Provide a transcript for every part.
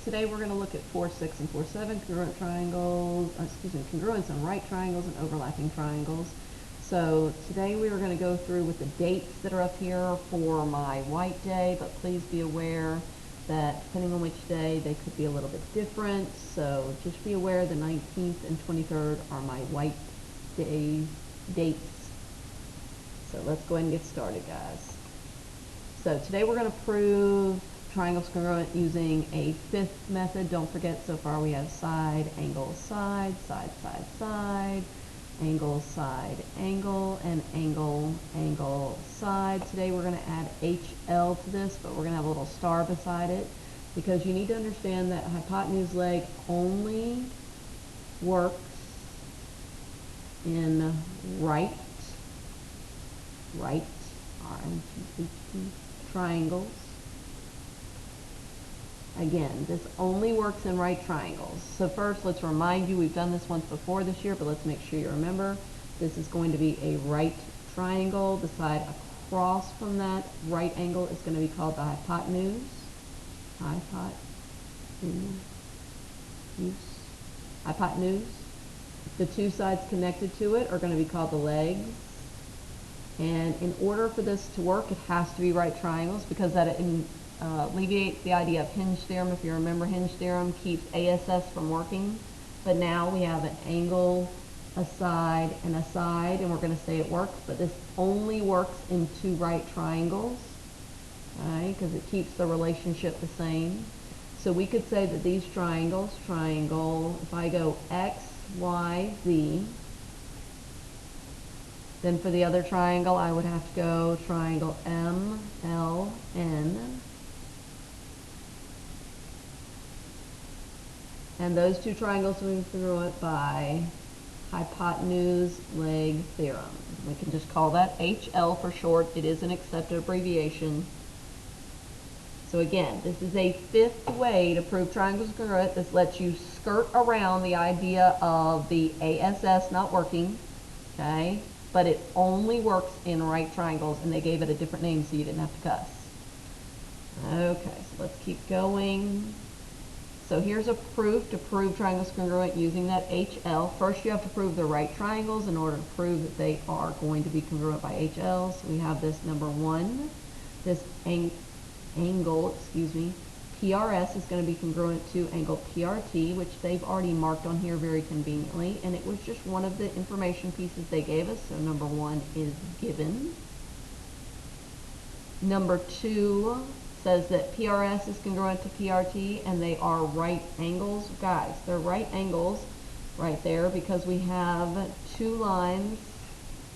today we're going to look at 4-6 and 4-7 congruent triangles, congruence in right triangles and overlapping triangles. So today we are going to go through with the dates that are up here for my white day, but please be aware that depending on which day, they could be a little bit different. So just be aware the 19th and 23rd are my white day dates. So let's go ahead and get started, guys. So today we're going to prove triangles congruent using a fifth method. Don't forget, so far we have side, angle, side, side, side, side, angle, side, angle, and angle, angle, side. Today we're going to add HL to this, but we're going to have a little star beside it because you need to understand that hypotenuse leg only works in right triangles. Again, this only works in right triangles. So first, let's remind you, we've done this once before this year, but let's make sure you remember. This is going to be a right triangle. The side across from that right angle is going to be called the hypotenuse. Hypotenuse. The two sides connected to it are going to be called the legs. And in order for this to work, it has to be right triangles because that alleviates the idea of hinge theorem. If you remember, hinge theorem keeps ASS from working. But now we have an angle, a side, and a side, and we're going to say it works. But this only works in two right triangles, right? Because it keeps the relationship the same. So we could say that these triangles, if I go X, Y, Z, then for the other triangle, I would have to go triangle M, L, N. And those two triangles will be congruent by hypotenuse leg theorem. We can just call that HL for short. It is an accepted abbreviation. So again, this is a fifth way to prove triangles congruent. This lets you skirt around the idea of the ASS not working, okay? But it only works in right triangles, and they gave it a different name so you didn't have to cuss. Okay, so let's keep going. So here's a proof to prove triangles congruent using that HL. First, you have to prove the right triangles in order to prove that they are going to be congruent by HL. So we have this number one, this angle, PRS is going to be congruent to angle PRT, which they've already marked on here very conveniently, and it was just one of the information pieces they gave us, so number one is given. Number two says that PRS is congruent to PRT, and they are right angles. Guys, they're right angles right there because we have two lines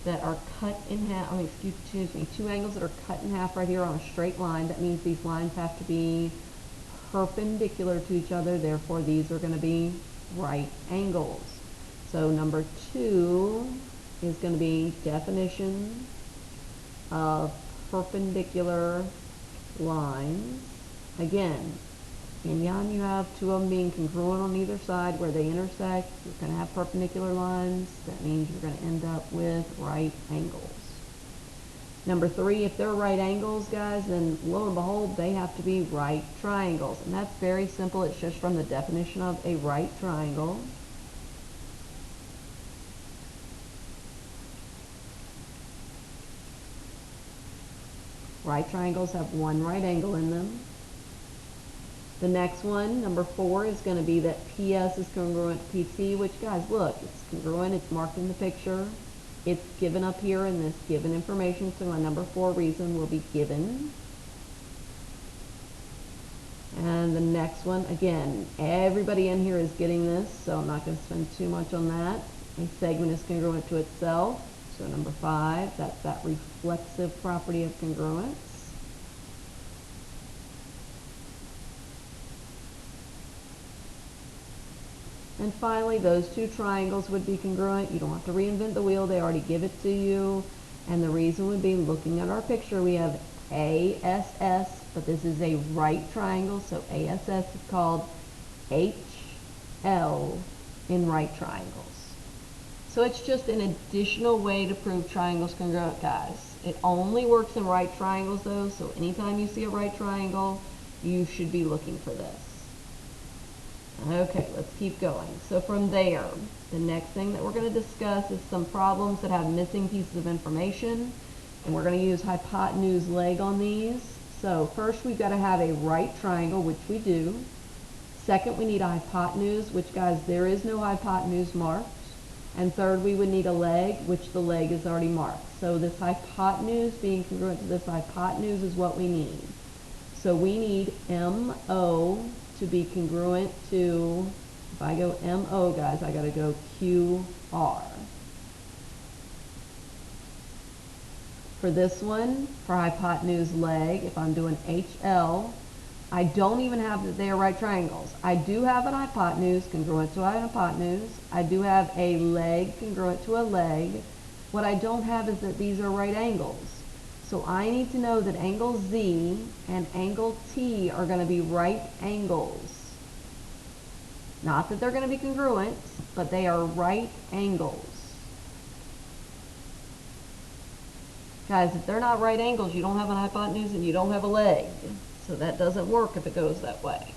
that are cut in half, two angles that are cut in half right here on a straight line. That means these lines have to be perpendicular to each other, therefore these are going to be right angles. So number two is going to be definition of perpendicular lines. Again, in Yan you have two of them being congruent on either side where they intersect. You're going to have perpendicular lines. That means you're going to end up with right angles. Number three, if they're right angles, guys, then lo and behold, they have to be right triangles. And that's very simple. It's just from the definition of a right triangle. Right triangles have one right angle in them. The next one, number four, is going to be that PS is congruent to PT, which, guys, look, it's congruent. It's marked in the picture. It's given up here in this given information, so my number four reason will be given. And the next one, again, everybody in here is getting this, so I'm not going to spend too much on that. A segment is congruent to itself, so number five, that's that reflexive property of congruence. And finally, those two triangles would be congruent. You don't have to reinvent the wheel. They already give it to you. And the reason would be, looking at our picture, we have ASS, but this is a right triangle, so ASS is called HL in right triangles. So it's just an additional way to prove triangles congruent, guys. It only works in right triangles, though, so anytime you see a right triangle, you should be looking for this. Okay, let's keep going. So from there, the next thing that we're going to discuss is some problems that have missing pieces of information, and we're going to use hypotenuse leg on these. So first we've got to have a right triangle, which we do. Second, we need a hypotenuse, which, guys, there is no hypotenuse marked. And third, we would need a leg, which the leg is already marked. So this hypotenuse being congruent to this hypotenuse is what we need. So we need MO to be congruent to, if I go MO, guys, I got to go QR. For this one, for hypotenuse leg, if I'm doing HL, I don't even have that they are right triangles. I do have an hypotenuse congruent to an hypotenuse. I do have a leg congruent to a leg. What I don't have is that these are right angles. So I need to know that angle Z and angle T are going to be right angles. Not that they're going to be congruent, but they are right angles. Guys, if they're not right angles, you don't have a hypotenuse and you don't have a leg. So that doesn't work if it goes that way.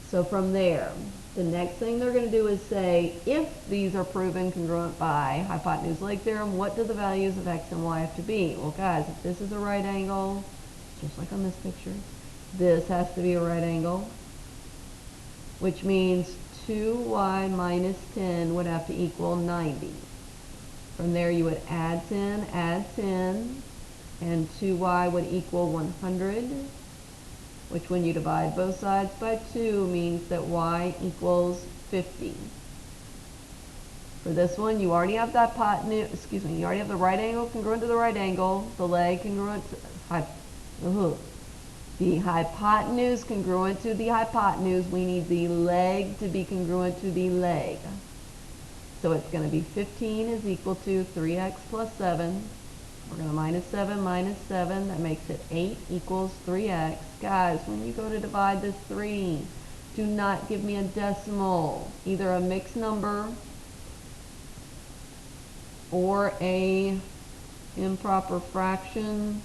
So from there, the next thing they're going to do is say, if these are proven congruent by hypotenuse leg theorem, what do the values of x and y have to be? Well, guys, if this is a right angle, just like on this picture, this has to be a right angle, which means 2y minus 10 would have to equal 90. From there, you would add 10, and 2y would equal 100, which when you divide both sides by 2 means that y equals 50. For this one, you already have that you already have the right angle congruent to the right angle, the leg congruent to, the hypotenuse congruent to the hypotenuse. We need the leg to be congruent to the leg. So it's going to be 15 is equal to 3x plus 7. We're going to minus 7, that makes it 8 equals 3x. Guys, when you go to divide this 3, do not give me a decimal, either a mixed number or a improper fraction,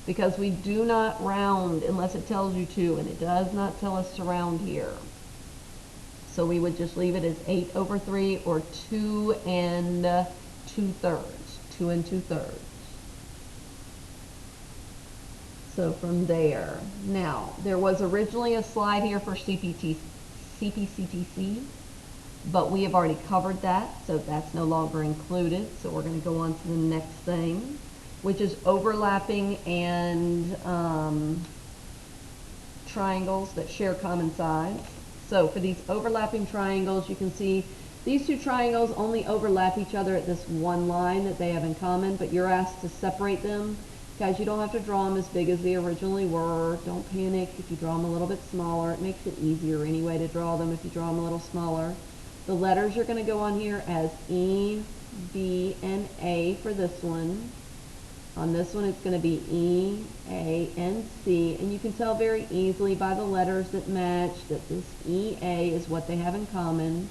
because we do not round unless it tells you to, and it does not tell us to round here. So we would just leave it as 8 over 3 or 2 and 2/3. 2 and 2/3. So from there, now there was originally a slide here for CPCTC, but we have already covered that, so that's no longer included. So we're going to go on to the next thing, which is overlapping and triangles that share common sides. So for these overlapping triangles, you can see these two triangles only overlap each other at this one line that they have in common, but you're asked to separate them. Guys, you don't have to draw them as big as they originally were. Don't panic if you draw them a little bit smaller. It makes it easier anyway to draw them if you draw them a little smaller. The letters are going to go on here as E, B, and A for this one. On this one, it's going to be E, A, and C, and you can tell very easily by the letters that match that this EA is what they have in common.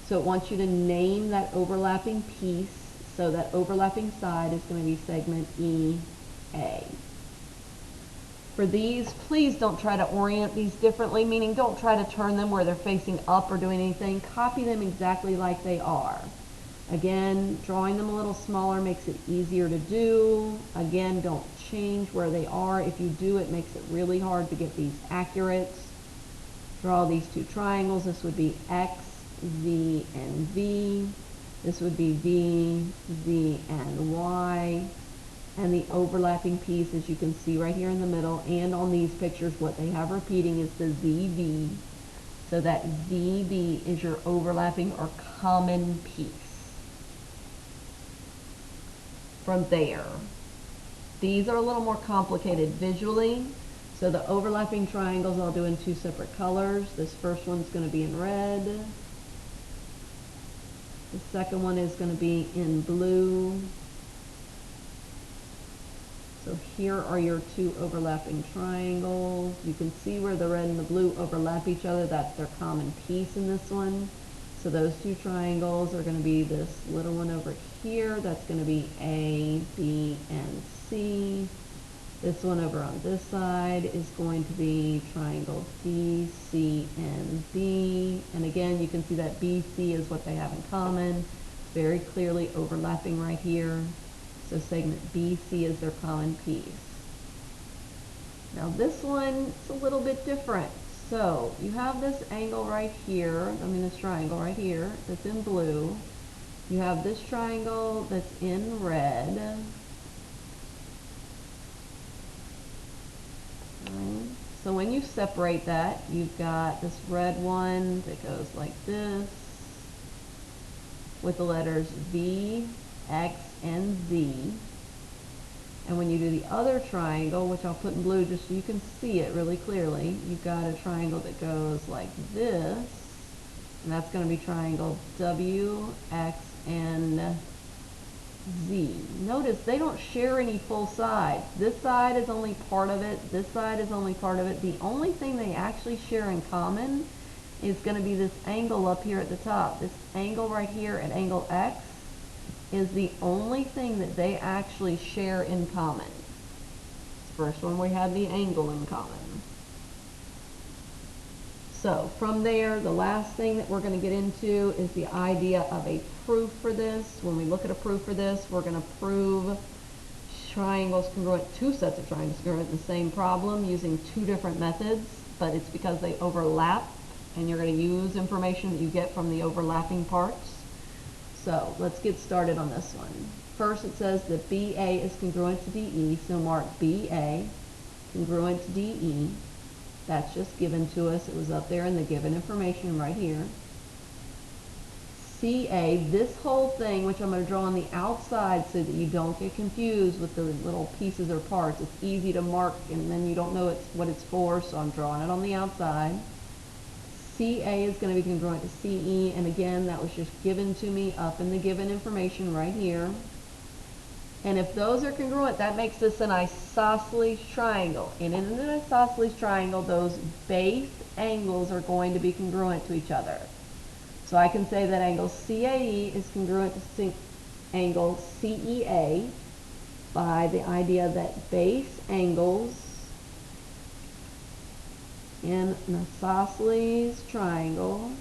So it wants you to name that overlapping piece, so that overlapping side is going to be segment EA. For these, please don't try to orient these differently, meaning don't try to turn them where they're facing up or doing anything. Copy them exactly like they are. Again, drawing them a little smaller makes it easier to do. Again, don't change where they are. If you do, it makes it really hard to get these accurate. Draw these two triangles. This would be X, Z, and V. This would be V, Z, and Y. And the overlapping piece, as you can see right here in the middle, and on these pictures, what they have repeating is the ZV. So that ZV is your overlapping or common piece. From there, these are a little more complicated visually. So the overlapping triangles I'll do in two separate colors. This first one's going to be in red. The second one is going to be in blue. So here are your two overlapping triangles. You can see where the red and the blue overlap each other. That's their common piece in this one. So those two triangles are going to be this little one over here. That's going to be A, B, and C. This one over on this side is going to be triangle DCNB. And again, you can see that BC is what they have in common. Very clearly overlapping right here. So segment BC is their common piece. Now this one is a little bit different. So you have this angle right here, this triangle right here that's in blue. You have this triangle that's in red. So when you separate that, you've got this red one that goes like this with the letters V, X, and Z. And when you do the other triangle, which I'll put in blue just so you can see it really clearly, you've got a triangle that goes like this, and that's going to be triangle W, X, and Z. Notice they don't share any full sides. This side is only part of it. This side is only part of it. The only thing they actually share in common is going to be this angle up here at the top. This angle right here at angle X is the only thing that they actually share in common. First one we had the angle in common. So from there, the last thing that we're going to get into is the idea of a proof for this. When we look at a proof for this, we're going to prove triangles congruent, two sets of triangles congruent in the same problem using two different methods, but it's because they overlap, and you're going to use information that you get from the overlapping parts. So let's get started on this one. First it says that BA is congruent to DE, so mark BA congruent to DE. That's just given to us. It was up there in the given information right here. CA, this whole thing, which I'm going to draw on the outside so that you don't get confused with the little pieces or parts. It's easy to mark and then you don't know what it's for, so I'm drawing it on the outside. CA is going to be congruent to CE, and again, that was just given to me up in the given information right here. And if those are congruent, that makes this an isosceles triangle. And in an isosceles triangle, those base angles are going to be congruent to each other. So I can say that angle CAE is congruent to angle CEA by the idea that base angles in an isosceles triangle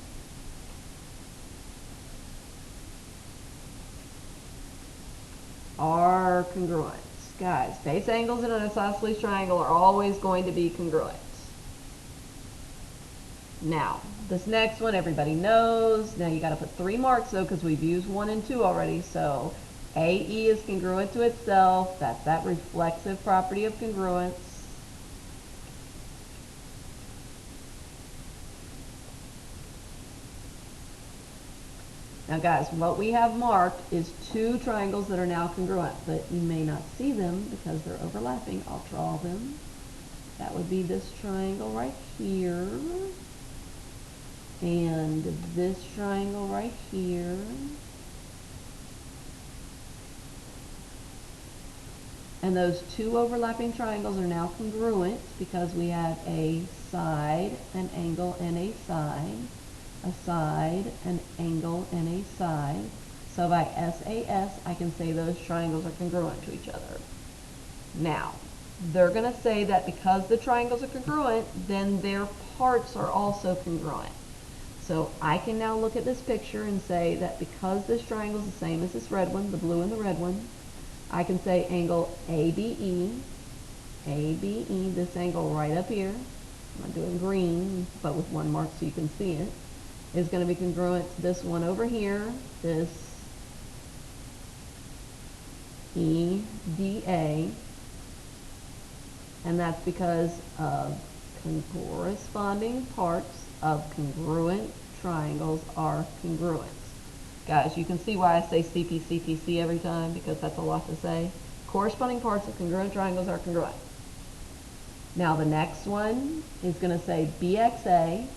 are congruent. Guys, base angles in an isosceles triangle are always going to be congruent. Now, this next one everybody knows. Now you got to put 3 marks though, because we've used 1 and 2 already. So AE is congruent to itself. That's that reflexive property of congruence. Now guys, what we have marked is 2 triangles that are now congruent, but you may not see them because they're overlapping. I'll draw them. That would be this triangle right here, and this triangle right here, and those 2 overlapping triangles are now congruent because we have a side, an angle, and a side. A side, an angle, and a side. So by SAS, I can say those triangles are congruent to each other. Now, they're going to say that because the triangles are congruent, then their parts are also congruent. So I can now look at this picture and say that because this triangle is the same as this red one, the blue and the red one, I can say angle ABE, this angle right up here, I'm not doing green, but with 1 mark so you can see it, is going to be congruent to this one over here, this EDA, and that's because of corresponding parts of congruent triangles are congruent. Guys, you can see why I say CP every time, because that's a lot to say. Corresponding parts of congruent triangles are congruent. Now the next one is going to say BXA,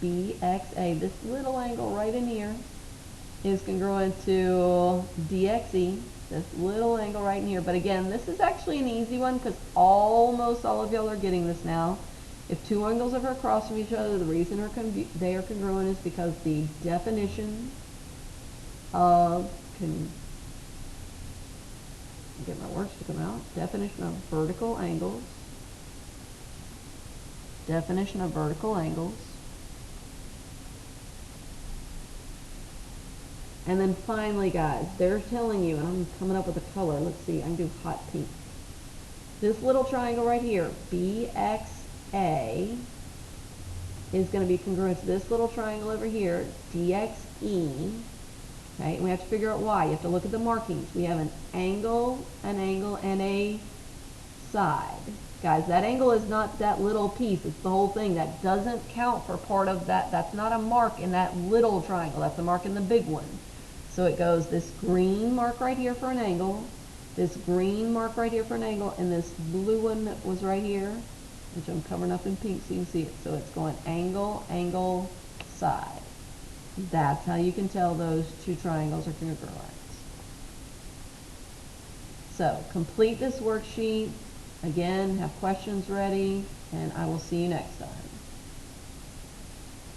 this little angle right in here is congruent to DXE, this little angle right in here. But again, this is actually an easy one because almost all of y'all are getting this now. If 2 angles are across from each other, the reason they are congruent is because the definition of Get my words to come out. Definition of vertical angles. Definition of vertical angles. And then finally, guys, they're telling you, and I'm coming up with a color. Let's see, I can do hot pink. This little triangle right here, BXA, is going to be congruent to this little triangle over here, DXE. Okay, and we have to figure out why. You have to look at the markings. We have an angle, and a side. Guys, that angle is not that little piece. It's the whole thing. That doesn't count for part of that. That's not a mark in that little triangle. That's a mark in the big one. So it goes this green mark right here for an angle, this green mark right here for an angle, and this blue one that was right here, which I'm covering up in pink so you can see it. So it's going angle, angle, side. That's how you can tell those two triangles are congruent. So complete this worksheet. Again, have questions ready, and I will see you next time.